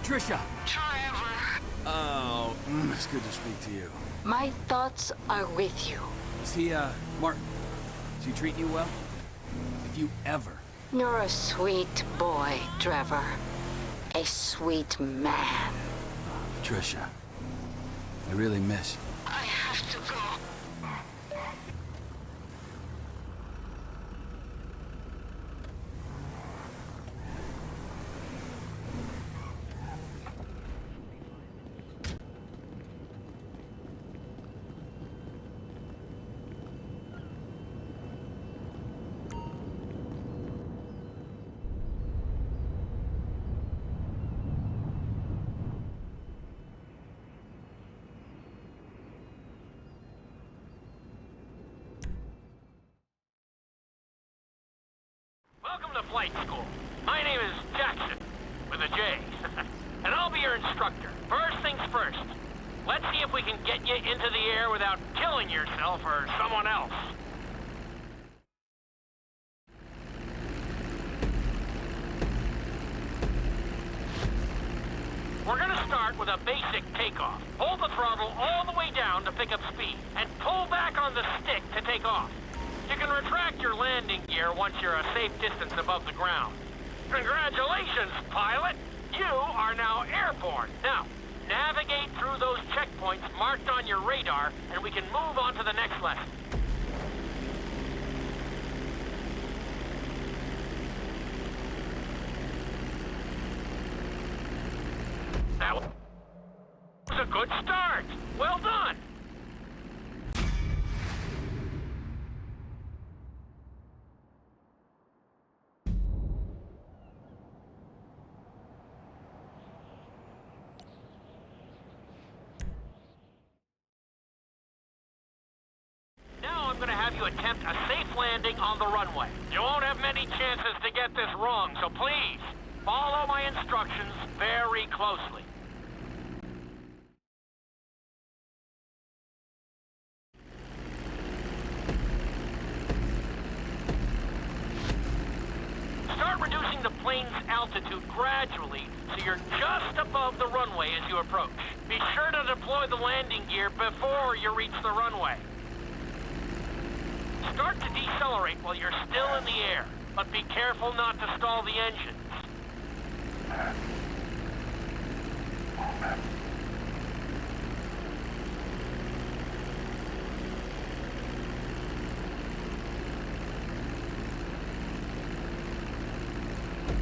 Trisha! Trevor! Oh, it's good to speak to you. My thoughts are with you. Is he, Martin, is he treating you well? If you ever... You're a sweet boy, Trevor. A sweet man. Trisha, I really miss you. I have to go. Welcome to flight school. My name is Jackson, with a J. And I'll be your instructor. First things first. Let's see if we can get you into the air without killing yourself or someone else. We're gonna start with a basic takeoff. Hold the throttle all the way down to pick up speed, and pull back on the stick to take off. You can retract your landing gear once you're a safe distance above the ground. Congratulations, pilot! You are now airborne. Now, navigate through those checkpoints marked on your radar, and we can move on to the next lesson. That was a good start. Well done. Now I'm going to have you attempt a safe landing on the runway. You won't have many chances to get this wrong, so please, follow my instructions very closely. Start reducing the plane's altitude gradually so you're just above the runway as you approach. Be sure to deploy the landing gear before you reach the runway. Start to decelerate while you're still in the air, but be careful not to stall the engines.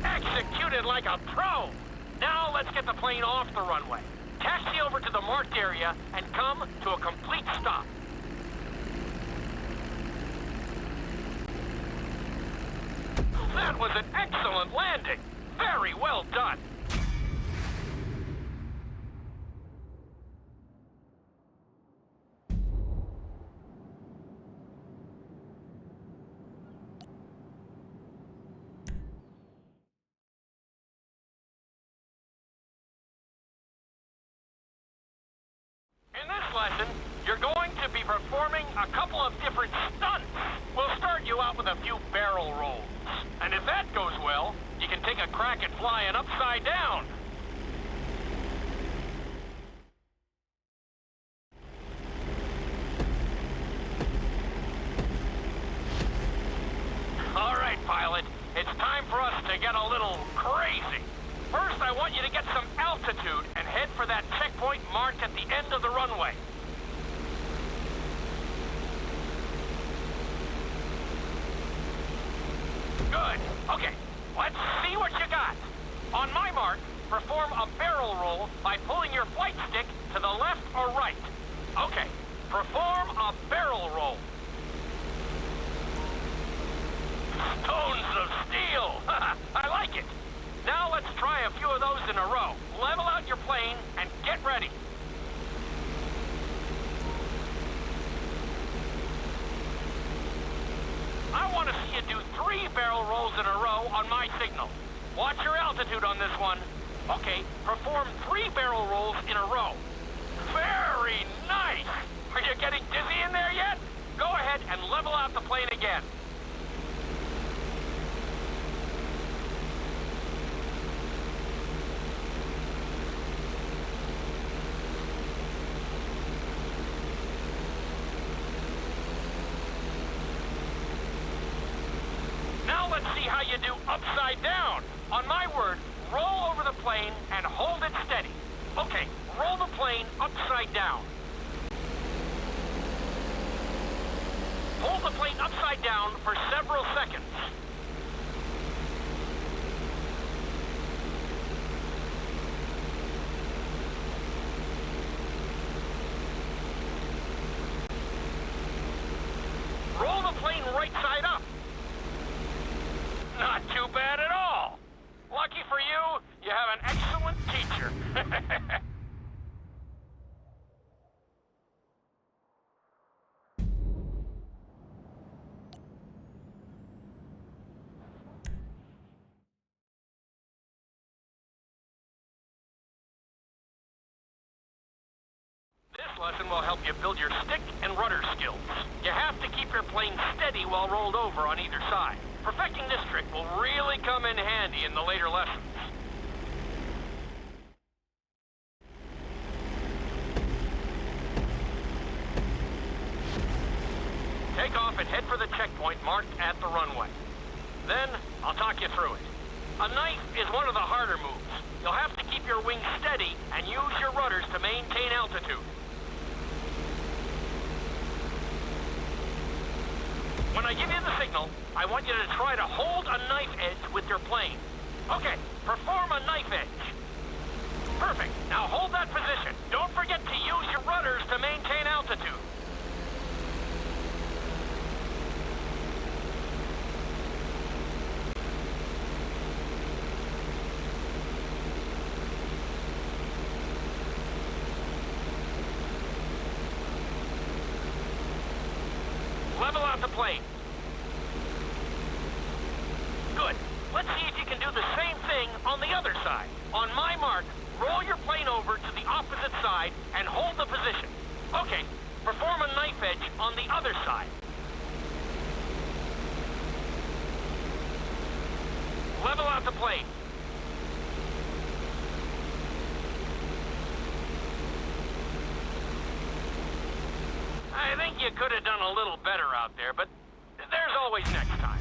Executed like a pro! Now let's get the plane off the runway. Taxi over to the marked area and come to a complete stop. That was an excellent landing. Very well done. In this lesson, you're going to be performing a couple of different stunts. We'll start you out with a few barrel rolls. And if that goes well, you can take a crack at flying upside down. All right, pilot. It's time for us to get a little crazy. First, I want you to get some altitude and head for that checkpoint marked at the end of the runway. Good. Okay, let's see what you got. On my mark, perform a barrel roll by pulling your flight stick to the left or right. Okay, perform a barrel roll. Stones of steel! I like it. Now let's try a few of those in a row. Level out your plane and get ready. I want to see you do 3 barrel rolls in a row on my signal. Watch your altitude on this one. Okay, perform 3 barrel rolls in a row. Very nice! Are you getting dizzy in there yet? Go ahead and level out the plane again. let's see how you do upside down. On my word, roll over the plane and hold it steady. Okay, roll the plane upside down. Hold the plane upside down for several seconds. Roll the plane right side up. Not too bad at all. Lucky for you, you have an excellent teacher. This lesson will help you build your stick and rudder skills. You have to keep your plane steady while rolled over on either side. Perfecting this trick will really come in handy in the later lessons. Take off and head for the checkpoint marked at the runway. Then, I'll talk you through it. A knife is one of the harder moves. You'll have to keep your wings steady and use your rudders to maintain altitude. When I give you the signal, I want you to try to hold a knife edge with your plane. Okay, perform a knife edge. Perfect. Now hold that position. Don't forget to use your rudders to maintain altitude. Level out the plane. Good. Let's see if you can do the same thing on the other side. On my mark, roll your plane over to the opposite side and hold the position. Okay, perform a knife edge on the other side. Level out the plane. I think you could have done a little better out there, but there's always next time.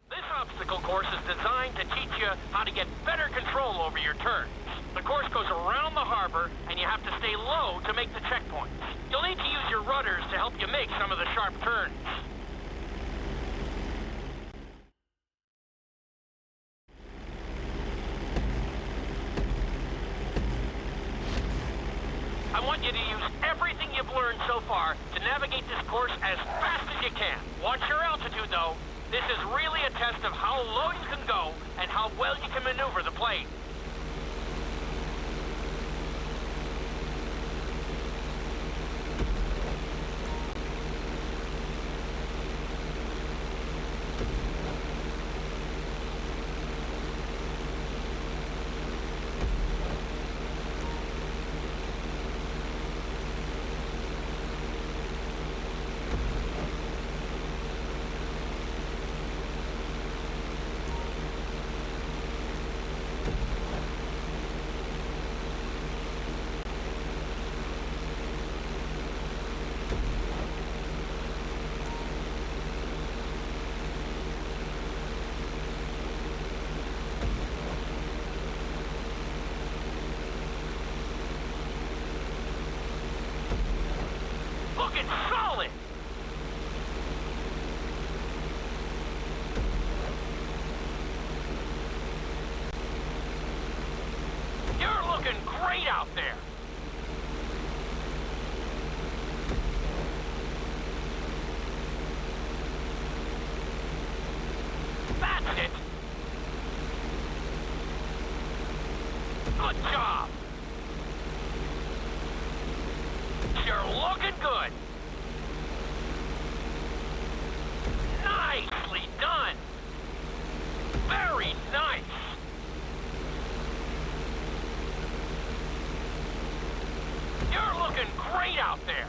This obstacle course is designed to teach you how to get better control over your turns. The course goes around the harbor, and you have to stay low to make the checkpoints. You'll need to use your rudders to help you make some of the sharp turns. I want you to use everything you've learned so far to navigate this course as fast as you can. Watch your altitude, though. This is really a test of how low you can go and how well you can maneuver the plane. Looking solid! You're looking great out there! That's it! Good job! You're looking good! Nicely done! Very nice! You're looking great out there!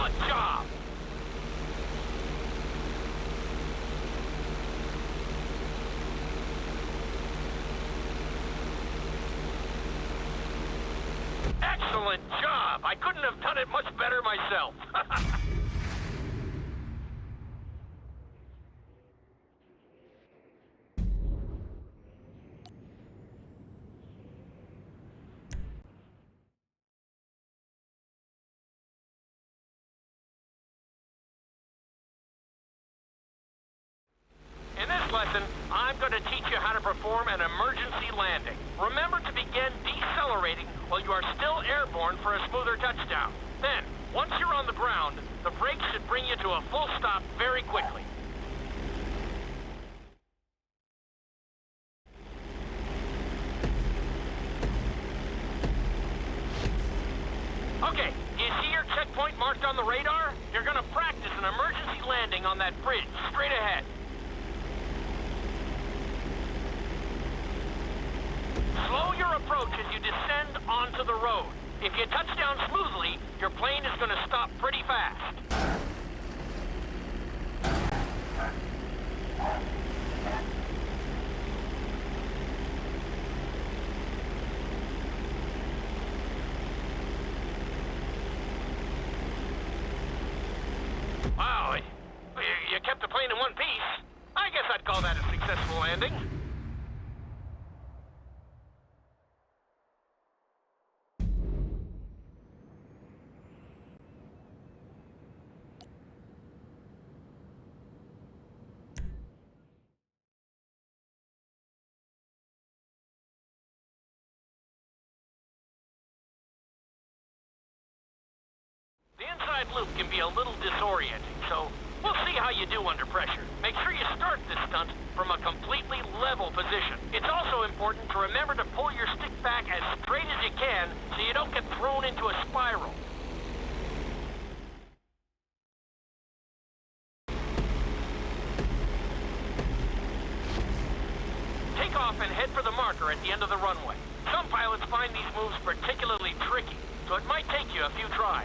Good job! Excellent job! I couldn't have done it much better myself. In this lesson, I'm going to teach you how to perform an emergency landing. Remember to begin decelerating while you are still airborne for a smoother touchdown. Then, once you're on the ground, the brakes should bring you to a full stop very quickly. Okay, do you see your checkpoint marked on the radar? You're going to practice an emergency landing on that bridge straight ahead. Slow your approach as you descend onto the road. If you touch down smoothly, your plane is going to stop pretty fast. Wow, you kept the plane in one piece. I guess I'd call that a successful landing. The inside loop can be a little disorienting, so we'll see how you do under pressure. Make sure you start this stunt from a completely level position. It's also important to remember to pull your stick back as straight as you can so you don't get thrown into a spiral. Take off and head for the marker at the end of the runway. Some pilots find these moves particularly tricky, so it might take you a few tries.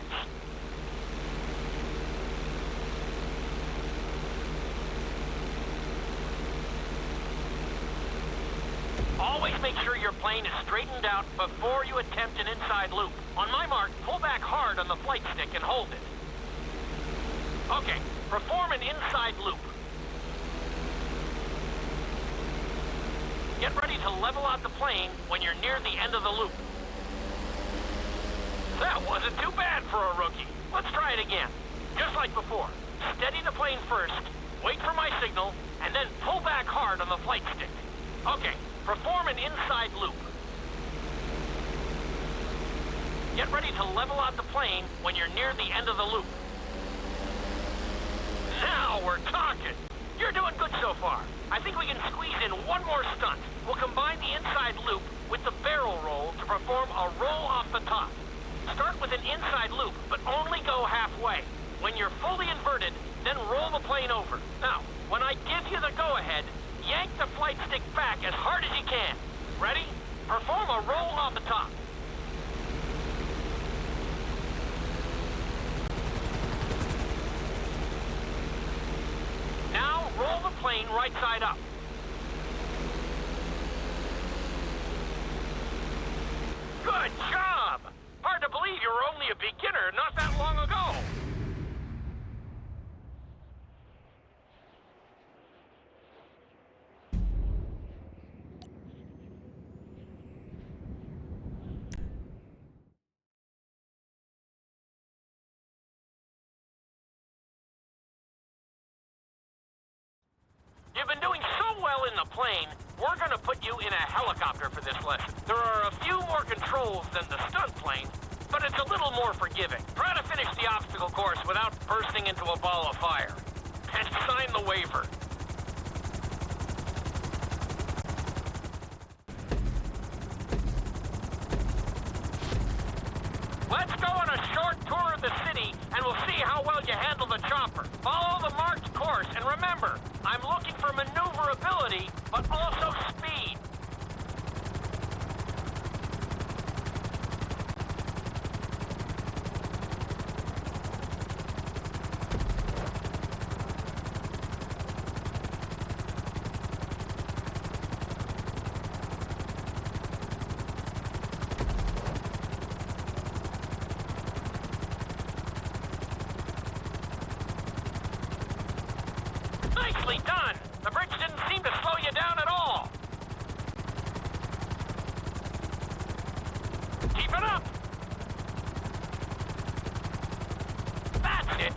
Always make sure your plane is straightened out before you attempt an inside loop. On my mark, pull back hard on the flight stick and hold it. Okay, perform an inside loop. Get ready to level out the plane when you're near the end of the loop. That wasn't too bad for a rookie. Let's try it again. Just like before. Steady the plane first, wait for my signal, and then pull back hard on the flight stick. Okay, perform an inside loop. Get ready to level out the plane when you're near the end of the loop. Now we're talking. You're doing good so far. I think we can squeeze in one more stunt. We'll combine the inside loop with the barrel roll to perform a roll off the top. Start with an inside loop, but only go halfway. When you're fully inverted, then roll the plane over. Now, when I give you the go-ahead, yank the flight stick back as hard as you can. Ready? Perform a roll off the top. Now, roll the plane right side up. Good job! Hard to believe you were only a beginner not that long ago. You've been doing so well in the plane, we're going to put you in a helicopter for this lesson. There are a few more controls than the stunt plane, but it's a little more forgiving. Try to finish the obstacle course without bursting into a ball of fire. And sign the waiver. Let's go on a short tour of the city, and we'll see how well you handle the chopper. Follow the marked course, and remember, I'm looking for maneuverability, but also speed. Nicely done! The bridge didn't seem to slow you down at all. Keep it up! That's it!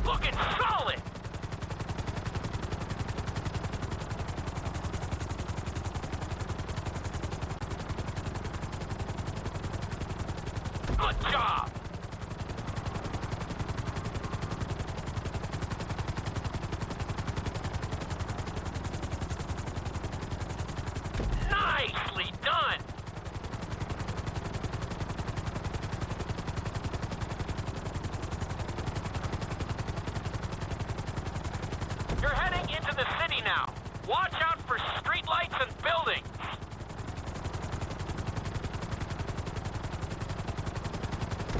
Looking solid! Good job! Nicely done! You're heading into the city now. Watch out for streetlights and buildings.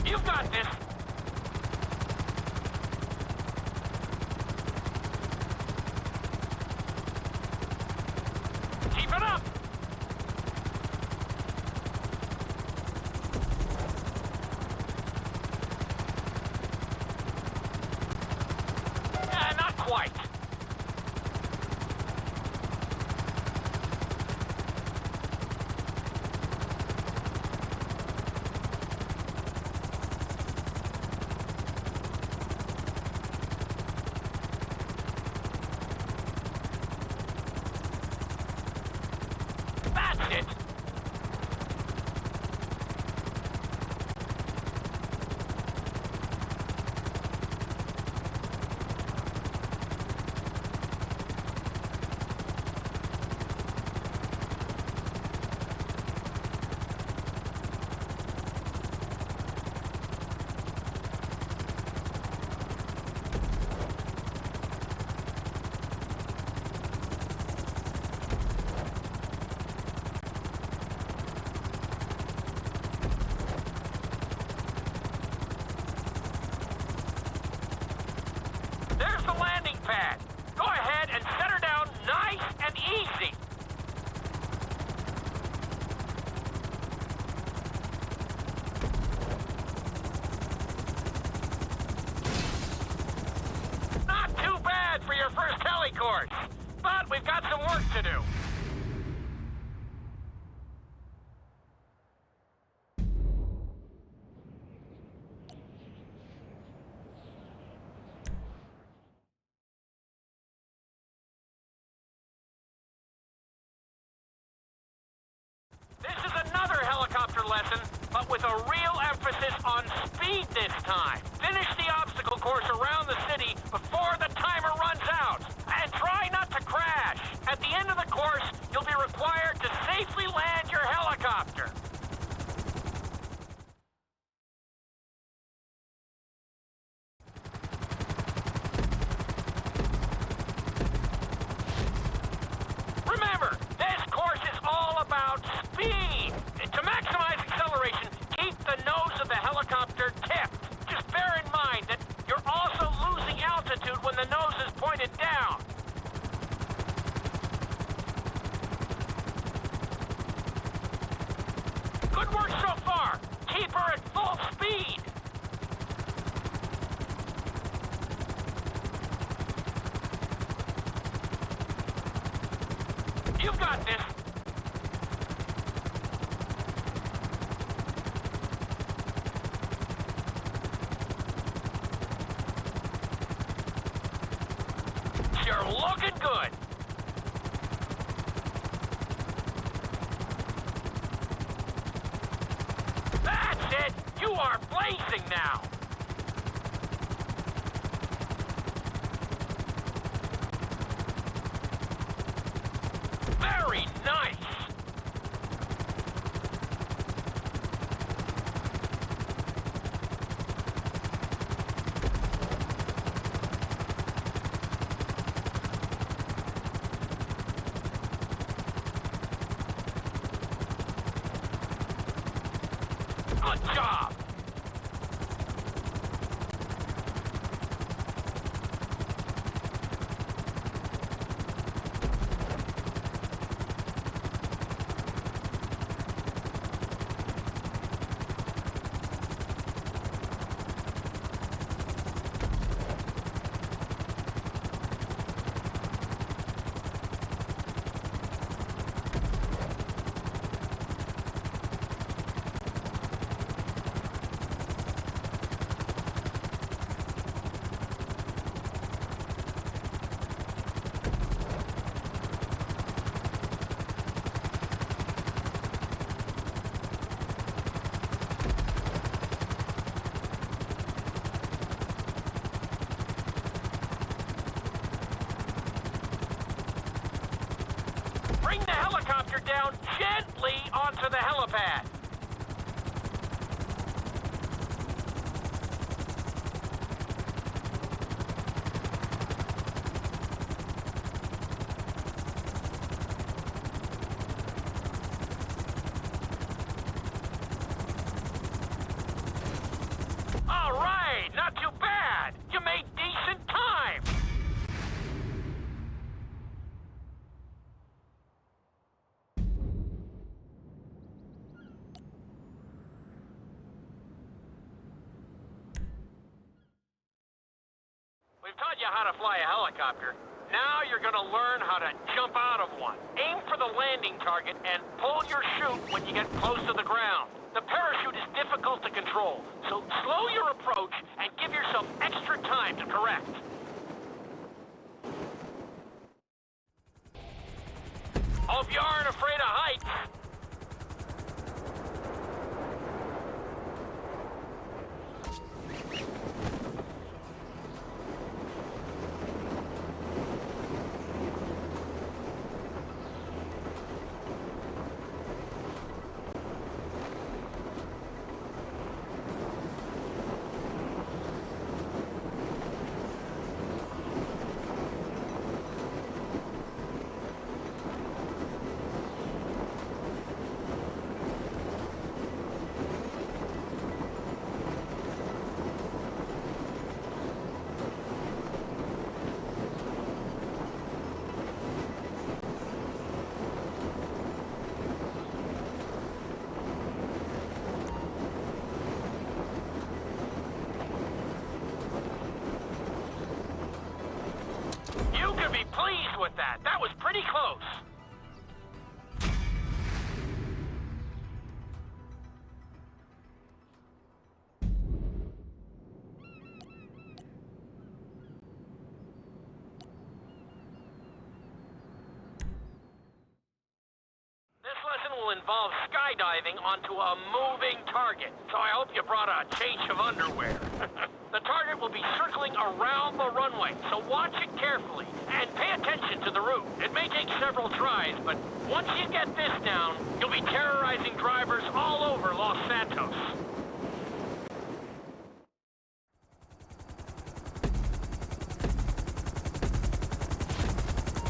You've got this. Keep it up. Not quite. That's it! There's the landing pad. Go ahead and set her down nice and easy. Not too bad for your first heli course, but we've got some work to do. This is another helicopter lesson, but with a real emphasis on speed this time. Finish the obstacle course around the city before the timer runs out. And try not to crash. At the end of the course, you'll be required to safely land your helicopter. Remember, this course is all about speed. To maximize acceleration, keep the nose of the helicopter tipped. Just bear in mind that you're also losing altitude when the nose is pointed down. Good work so far. Keep her at full speed. You've got this. You're looking good. That's it. You are blazing now. Very nice. Good job. helicopter down gently onto the helipad. All right, not too bad. You made decent time. We've taught you how to fly a helicopter. Now you're gonna learn how to jump out of one. Aim for the landing target and pull your chute when you get close to the ground. The parachute is difficult to control, so slow your approach and give yourself extra time to correct. Hope you aren't afraid of heights. You can be pleased with that. That was pretty close. This lesson will involve skydiving onto a moving target, so I hope you brought a change of underwear. The target will be circling around the runway, so watch it carefully and pay attention to the route. It may take several tries, but once you get this down, you'll be terrorizing drivers all over Los Santos.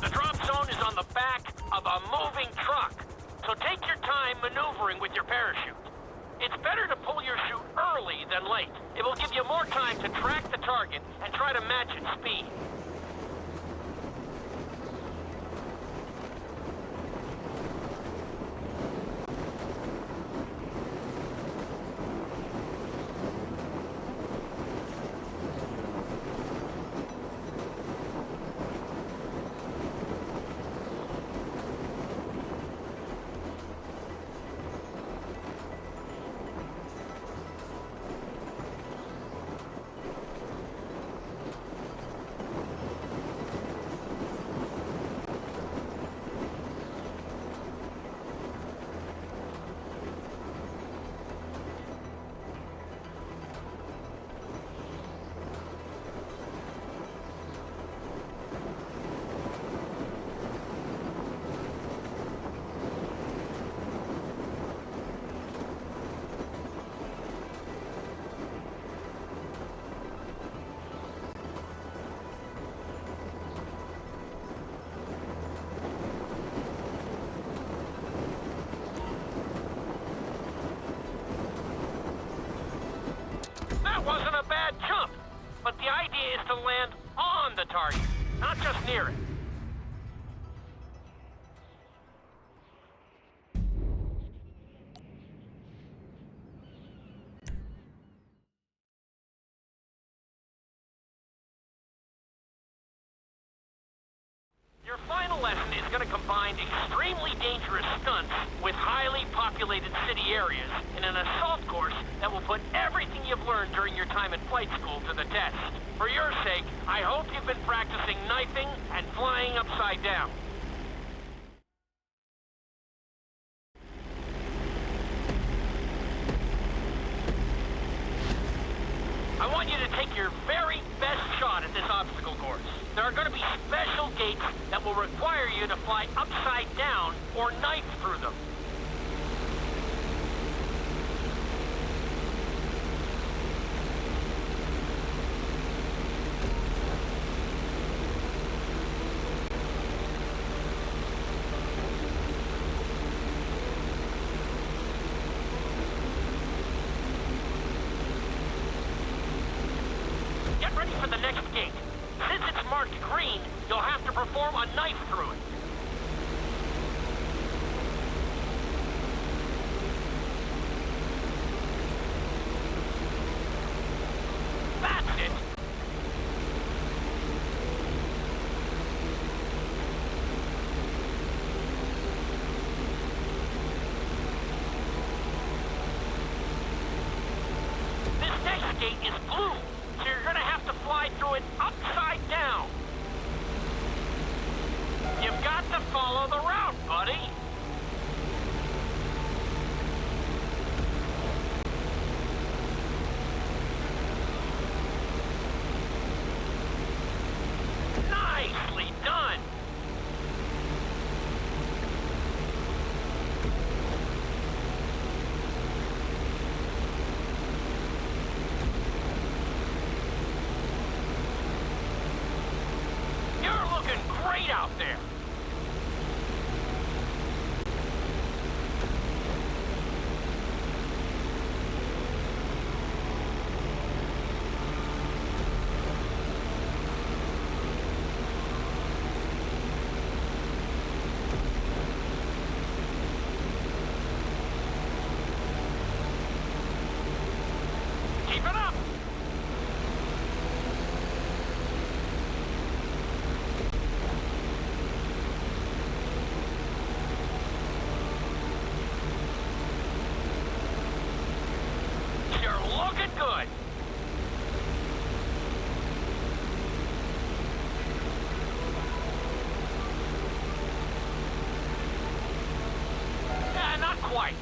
The drop zone is on the back of a moving truck, so take your time maneuvering with your parachute. It's better to pull your chute early than late. It will give you more time to track the target and try to match its speed. Wasn't a bad jump, but the idea is to land on the target, not just near it. Your final lesson is going to combine extremely dangerous stunts with highly populated city areas in an assault course that will put everything you've learned during your time at flight school to the test. For your sake, I hope you've been practicing knifing and flying upside down. I want you to take your very best shot at this obstacle course. There are going to be special gates that will require you to fly upside down or knife through them. Get ready for the next gate. Since it's marked green, you'll have to perform a knife through it. That's it. This next gate is blue, so you're gonna have to fly through it upside down. You've got to follow the route, buddy. Nicely done. You're looking great out there. Keep it up. You're looking good. Not quite.